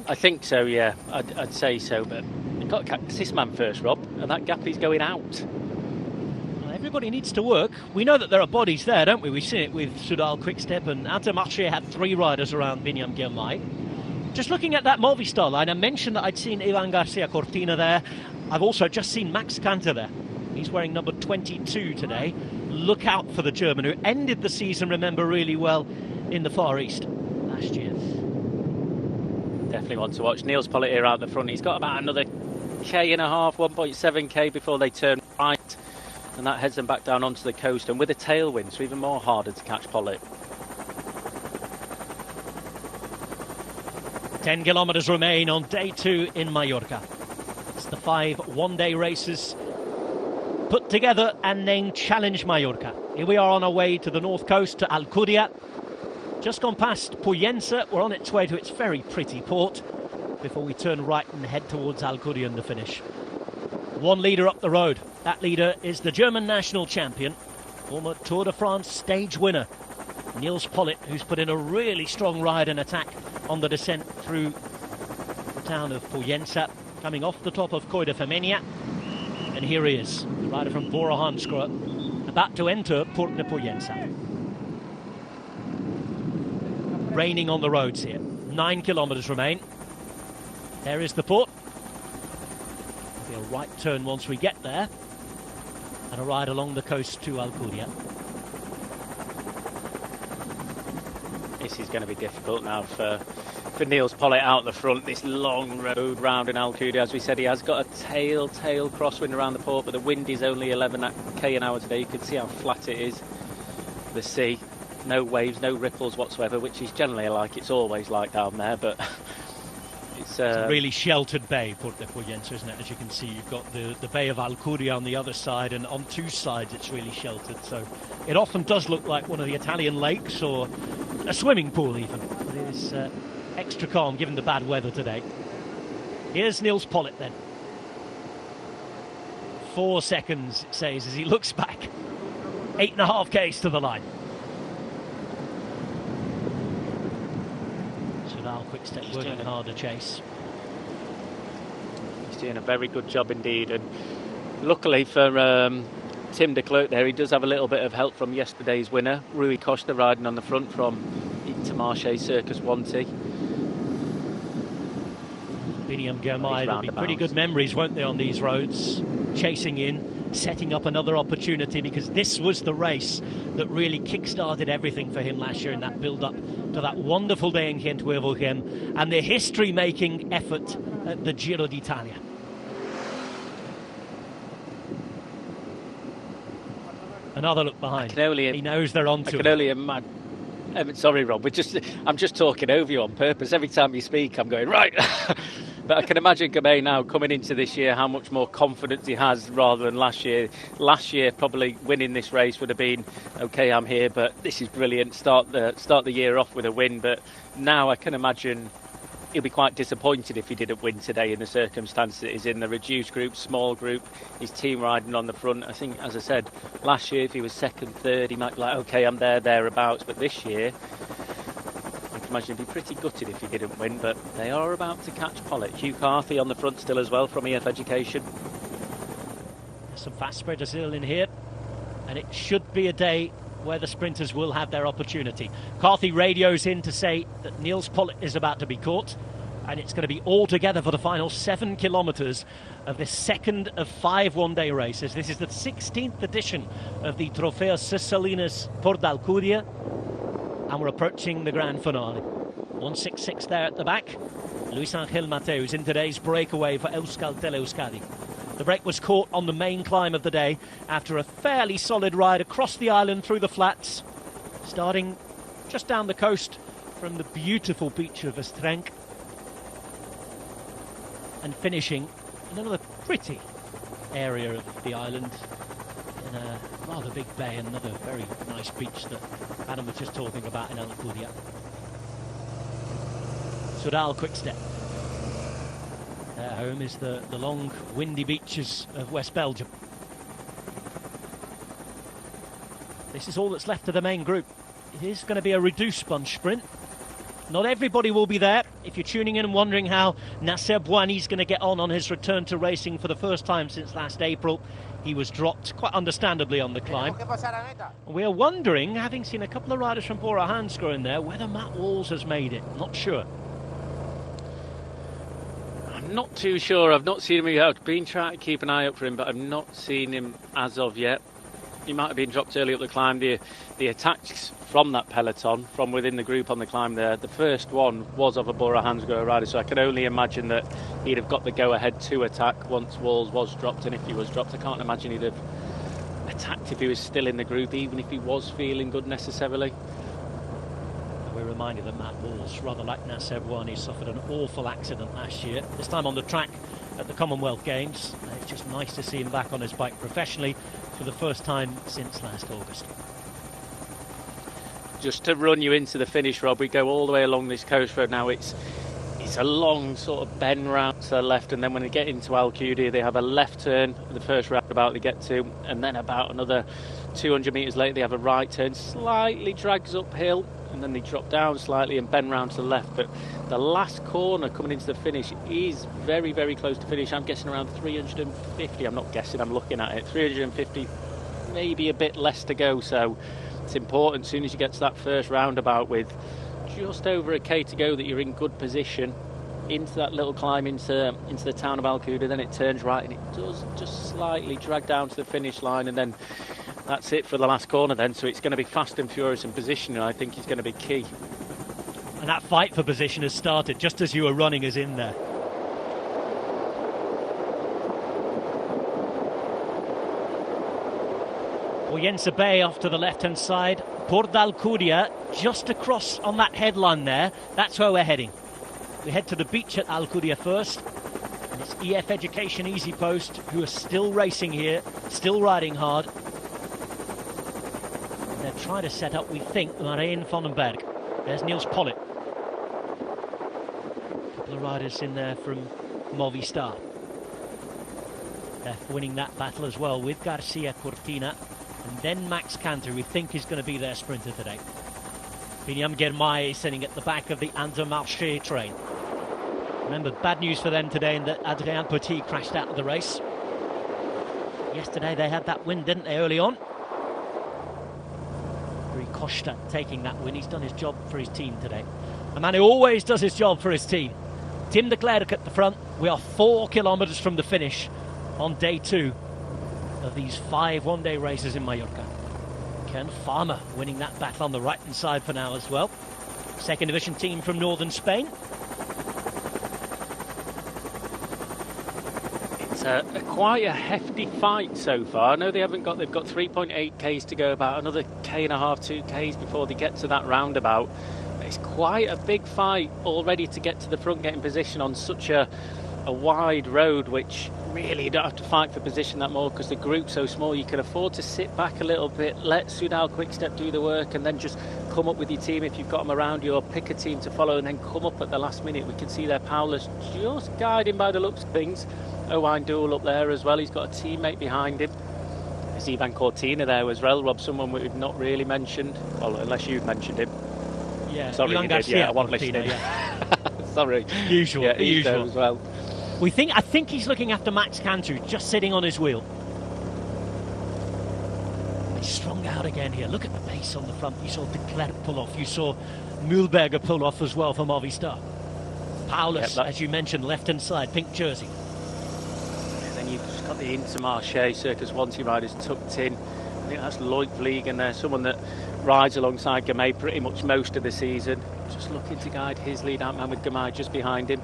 I think so, yeah. I'd say so, but they've got to catch this man first, Rob, and that gap is going out. Well, everybody needs to work. We know that there are bodies there, don't we? We've seen it with Soudal Quickstep, and Intermarché had 3 riders around Binyam Girmay. Just looking at that Movistar line, I mentioned that I'd seen Ivan Garcia Cortina there. I've also just seen Max Kanter there. He's wearing number 22 today. Look out for the German, who ended the season, remember, really well in the Far East last year. Definitely want to watch. Niels Pollitt here out the front. He's got about another K and a half, 1.7K before they turn right, and that heads them back down onto the coast, and with a tailwind, so even more harder to catch Pollitt. 10 kilometres remain on day 2 in Mallorca. It's the 5 one-day races put together and named Challenge Mallorca. Here we are on our way to the north coast, to Alcudia. Just gone past Pollença. We're on its way to its very pretty port before we turn right and head towards Alcudia in the finish. One leader up the road. That leader is the German national champion, former Tour de France stage winner, Niels Pollitt, who's put in a really strong ride and attack on the descent through the town of Pollença, coming off the top of Coll de Femenia. And here he is, the rider from Bora Hansgrohe, about to enter Port de Pollença. Raining on the roads here. 9 kilometres remain. There is the port. There'll be a right turn once we get there, and a ride along the coast to Alcudia. This is going to be difficult now for Niels Pollitt out the front. This long road round in Alcudia, as we said, he has got a tail crosswind around the port, but the wind is only 11 k an hour today. You can see how flat it is. The sea, no waves, no ripples whatsoever, which is generally like it's always like down there, but it's a really sheltered bay, Port de Pollença, isn't it? As you can see, you've got the Bay of Alcudia on the other side, and on 2 sides it's really sheltered, so it often does look like one of the Italian lakes or a swimming pool even. It is extra calm given the bad weather today. Here's Niels Pollitt then. 4 seconds, it says, as he looks back. 8.5 k's to the line. Soudal Quickstep working hard to chase. He's doing a very good job indeed, and luckily for Tim de Klerk there, he does have a little bit of help from yesterday's winner, Rui Costa, riding on the front from Intermarché Circus Wanty. Binyam Girmay, there'll be pretty good memories, won't they, on these roads? Chasing in, setting up another opportunity, because this was the race that really kick-started everything for him last year in that build-up to that wonderful day in Gent-Wevelgem and the history-making effort at the Giro d'Italia. Another look behind. He knows they're on to him. I can only imagine. Sorry, Rob. I'm just talking over you on purpose. Every time you speak, I'm going right. But I can imagine Girmay now coming into this year, how much more confidence he has rather than last year. Last year, probably winning this race would have been, okay, I'm here, but this is brilliant. Start the year off with a win. But now I can imagine he'll be quite disappointed if he didn't win today in the circumstances it is in, the reduced group, small group, his team riding on the front. I think, as I said, last year if he was second, third, he might be like, okay, I'm thereabouts. But this year, I can imagine he'd be pretty gutted if he didn't win. But they are about to catch Pollitt. Hugh Carthy on the front still as well from EF Education. There's some fast spreaders still in here, and it should be a day where the sprinters will have their opportunity. Carthy radios in to say that Niels Pollitt is about to be caught, and it's going to be all together for the final 7 kilometres of this second of 5 one-day races. This is the 16th edition of the Trofeo Sicilinas Port d'Alcudia, and we're approaching the grand finale. 166 there at the back. Luis Angel Mateus in today's breakaway for Euskaltel Euskadi. The break was caught on the main climb of the day after a fairly solid ride across the island through the flats, starting just down the coast from the beautiful beach of Estrenc and finishing in another pretty area of the island in a rather big bay, and another very nice beach that Adam was just talking about in Alcudia. Soudal Quickstep. Their home is the long, windy beaches of West Belgium. This is all that's left of the main group. It is going to be a reduced bunch sprint. Not everybody will be there. if you're tuning in and wondering how Nasser Bouhanni's going to get on his return to racing for the first time since last April, he was dropped quite understandably on the climb. We're wondering, having seen a couple of riders from Bora Hansgrohe in there, whether Matt Walls has made it. Not sure. I'm not too sure. I've not seen him. I've been trying to keep an eye out for him, but I've not seen him as of yet. He might have been dropped early up the climb. The attacks from that peloton, from within the group on the climb there, the first one was of a Bora Hansgrohe rider, so I can only imagine that he'd have got the go-ahead to attack once Walls was dropped, and if he was dropped, I can't imagine he'd have attacked if he was still in the group, even if he was feeling good necessarily. We're reminded that Matt Walls, rather like Nasser Bouhanni, suffered an awful accident last year, this time on the track at the Commonwealth Games. It's just nice to see him back on his bike professionally for the first time since last August. Just to run you into the finish, Rob, we go all the way along this coast road now. It's a long sort of bend round to the left, and then when they get into Alcudia, they have a left turn at the first roundabout they get to, and then about another 200 metres later they have a right turn, slightly drags uphill, and then they drop down slightly and bend round to the left. But the last corner coming into the finish is very, very close to finish. I'm guessing around 350. I'm not guessing, I'm looking at it. 350, maybe a bit less to go. So it's important as soon as you get to that first roundabout with just over a K to go that you're in good position into that little climb into the town of Alcudia. Then it turns right and it does just slightly drag down to the finish line, and then that's it for the last corner then. So it's going to be fast and furious in position, and I think it's going to be key. And that fight for position has started just as you were running us in there. Oyense Bay off to the left-hand side. Port d'Alcudia just across on that headland there. That's where we're heading. We head to the beach at Alcudia first. And it's EF Education Easy Post who are still racing here, still riding hard. And they're trying to set up, we think, Marijn van den Berg. There's Niels Pollitt. A couple of riders in there from Movistar. They're winning that battle as well with Garcia Cortina. And then Max Canter, we think, is going to be their sprinter today. Binyam Girmay sitting at the back of the Intermarché train. Remember, bad news for them today in that Adrien Petit crashed out of the race. Yesterday they had that win, didn't they, early on? Rui Costa taking that win. He's done his job for his team today. A man who always does his job for his team. Tim de Klerk at the front. We are 4 kilometres from the finish on day 2 of these 5 one-day races in Mallorca. Ken Farmer winning that battle on the right-hand side for now as well. Second division team from northern Spain. It's quite a hefty fight so far. I know they've got 3.8 Ks to go, about another K1/2, 2 Ks before they get to that roundabout. It's quite a big fight already to get to the front, get in position on such a wide road, which really you don't have to fight for position that more because the group's so small. You can afford to sit back a little bit, let Soudal Quickstep do the work, and then just come up with your team if you've got them around you, or pick a team to follow and then come up at the last minute. We can see there Paulus just guiding by the looks of things. Owain Doull up there as well, he's got a teammate behind him. There's Ivan Cortina there as well, Rob, someone we've not really mentioned, well, unless you've mentioned him. Yeah, sorry, you did, yeah, I wasn't listening. Yeah. Sorry. Usual, yeah, the usual. As well. I think he's looking after Max Cantu, just sitting on his wheel. He's strung out again here. Look at the pace on the front. You saw de Klerk pull off. You saw Mühlberger pull off as well for Movistar. Paulus, as you mentioned, left-hand side, pink jersey. And then you've just got the Intermarché Circus Wanty riders tucked in. I think that's Loic Vliegen there, someone that rides alongside Gamay pretty much most of the season. Just looking to guide his lead out man with Gamay just behind him.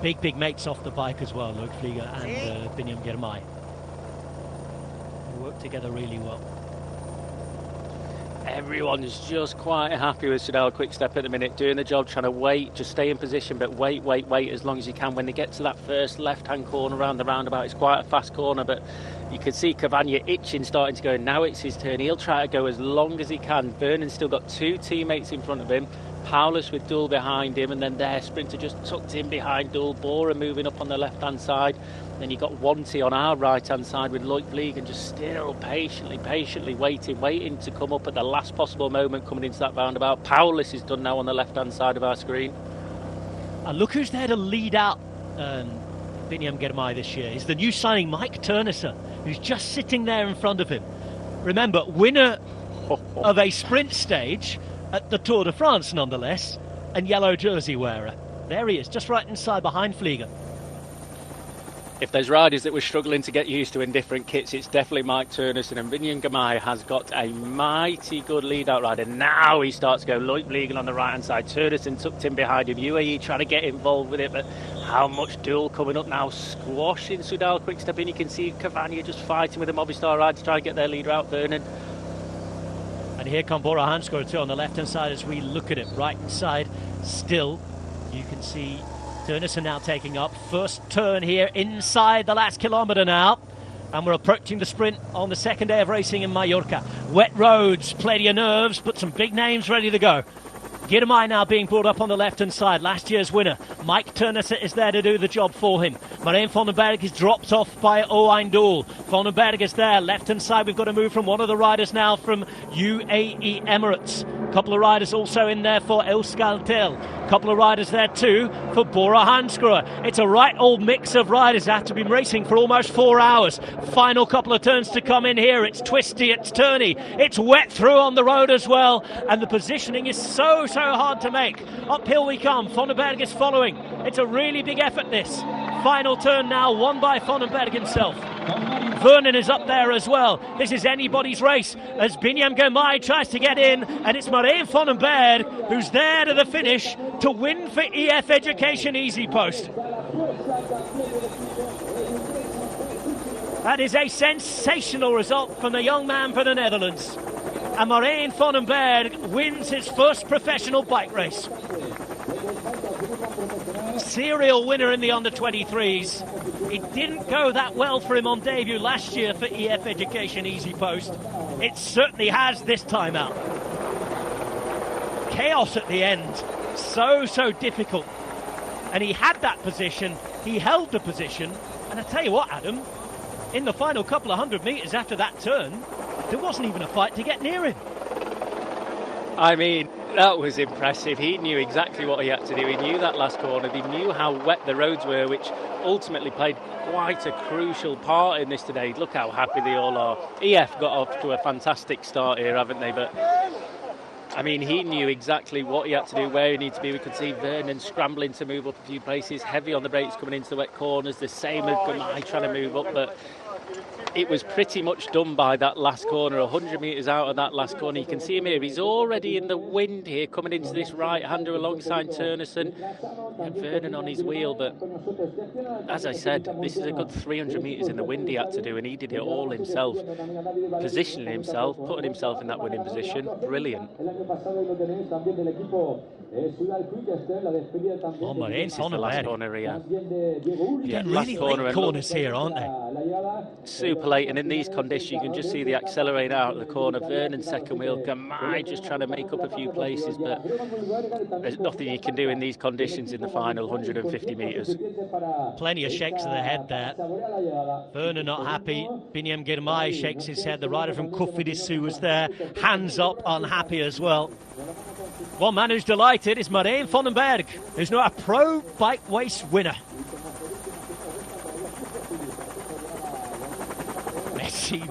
Big mates off the bike as well, Loic Vliegen and Binyam Girmay. They work together really well. Everyone's just quite happy with Soudal Quickstep at the minute, doing the job, trying to wait, just stay in position, but wait as long as you can. When they get to that first left-hand corner around the roundabout, it's quite a fast corner, but you can see Cavagna itching, starting to go, and now it's his turn. He'll try to go as long as he can. Vernon's still got 2 teammates in front of him. Paulus with Doull behind him, and then their sprinter just tucked in behind Doull. Bora moving up on the left-hand side. Then you've got Wanty on our right-hand side with Loic Vliegen just still patiently waiting to come up at the last possible moment coming into that roundabout. Paulus is done now on the left-hand side of our screen. And look who's there to lead out Binyam Girmay this year. Is the new signing Mike Turnison, who's just sitting there in front of him. Remember, winner of a sprint stage at the Tour de France, nonetheless, and yellow jersey wearer. There he is, just right inside behind Flieger. If there's riders that we're struggling to get used to in different kits, it's definitely Mike Turnison, and Binyam Girmay has got a mighty good lead-out rider. Now he starts to go Lloyd Blegan on the right-hand side. Turnison tucked in behind him. UAE trying to get involved with it, but how much duel coming up now? Squashing Soudal Quick-Step in. You can see Cavagna just fighting with the Movistar ride to try and get their leader out, Vernon. And here come Bora Hansgrohe too on the left-hand side as we look at it. Right-hand side still, you can see Turnison now taking up. First turn here inside the last kilometre now. And we're approaching the sprint on the second day of racing in Mallorca. Wet roads, plenty of nerves, but some big names ready to go. Girmay now being brought up on the left-hand side. Last year's winner, Mike Turnison, is there to do the job for him. Marijn van den Berg is dropped off by Owain Doel. Van den Berg is there. Left-hand side, we've got to move from one of the riders now from UAE Emirates. A couple of riders also in there for Euskaltel. A couple of riders there too for Bora Hansgrohe. It's a right old mix of riders after been racing for almost 4 hours. Final couple of turns to come in here. It's twisty, it's turny, it's wet through on the road as well. And the positioning is so hard to make. Uphill we come. Van den Berg is following. It's a really big effort, this. Final turn now, won by Van den Berg himself. Vernon is up there as well. This is anybody's race as Binyam Girmay tries to get in, and it's Marijn van den Berg who's there to the finish to win for EF Education Easy Post. That is a sensational result from the young man from the Netherlands. And Marijn van den Berg wins his first professional bike race. Serial winner in the under-23s. It didn't go that well for him on debut last year for EF Education Easy Post. It certainly has this time out. Chaos at the end. So difficult. And he had that position. He held the position. And I tell you what, Adam, in the final couple of 100 metres after that turn, there wasn't even a fight to get near him. I mean, that was impressive. He knew exactly what he had to do. He knew that last corner. He knew how wet the roads were, which ultimately played quite a crucial part in this today. Look how happy they all are. EF got off to a fantastic start here, haven't they? But I mean, he knew exactly what he had to do, where he needed to be. We could see Vernon scrambling to move up a few places, heavy on the brakes coming into the wet corners. The same as Girmay trying to move up, but it was pretty much done by that last corner, 100 metres out of that last corner. You can see him here. He's already in the wind here, coming into this right-hander alongside Turnison and Vernon on his wheel. But as I said, this is a good 300 metres in the wind he had to do, and he did it all himself, positioning himself, putting himself in that winning position. Brilliant. Marijn van den last corner here. Yeah, really late corners here, aren't they? Super late, and in these conditions you can just see the accelerator out of the corner. Vernon second wheel, Girmay just trying to make up a few places, but there's nothing you can do in these conditions in the final 150 metres. Plenty of shakes of the head there. Vernon not happy. Binyam Girmay shakes his head. The rider from Cofidis was there, hands up, unhappy as well. One man who's delighted is Marijn van den Berg, who's now a pro bike race winner.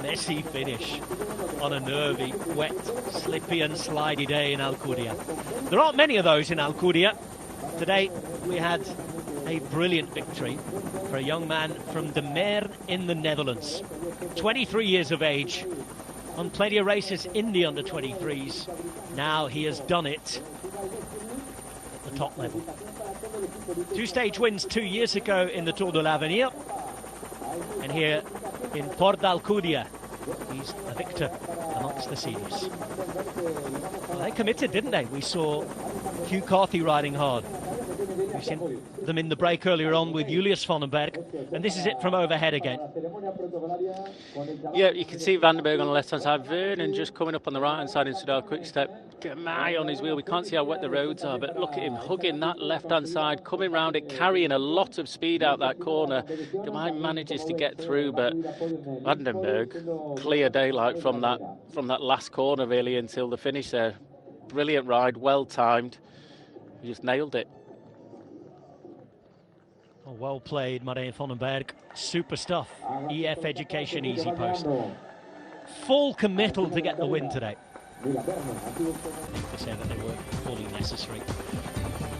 Messy finish on a nervy, wet, slippy and slidey day in Alcudia. There aren't many of those in Alcudia. Today we had a brilliant victory for a young man from De Meer in the Netherlands. 23 years of age, won plenty of races in the under-23s. Now he has done it at the top level. 2-stage wins 2 years ago in the Tour de l'Avenir. And here in Port d'Alcudia, he's a victor amongst the seniors. Well, they committed, didn't they? We saw Hugh Carthy riding hard. We've seen them in the break earlier on with Julius van den Berg, and this is it from overhead again. Yeah, you can see Van den Berg on the left-hand side, Vernon just coming up on the right-hand side in Soudal Quick-Step, Girmay on his wheel. We can't see how wet the roads are, but look at him hugging that left-hand side, coming round it, carrying a lot of speed out that corner. Girmay manages to get through, but Van den Berg, clear daylight from that last corner really until the finish there. Brilliant ride, well timed. He just nailed it. Oh, well played, Marijn van den Berg. Super stuff. EF Education easy post. Full committal to get the win today. To say that they weren't fully necessary.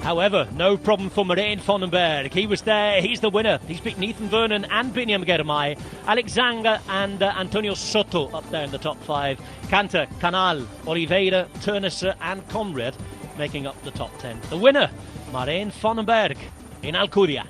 However, no problem for Marijn van den Berg. He was there, he's the winner. He's beaten Ethan Vernon and Binyam Girmay. Alexander and Antonio Soto up there in the top 5. Cantor, Canal, Oliveira, Turnesse and Conrad making up the top 10. The winner, Marijn van den Berg in Alcudia.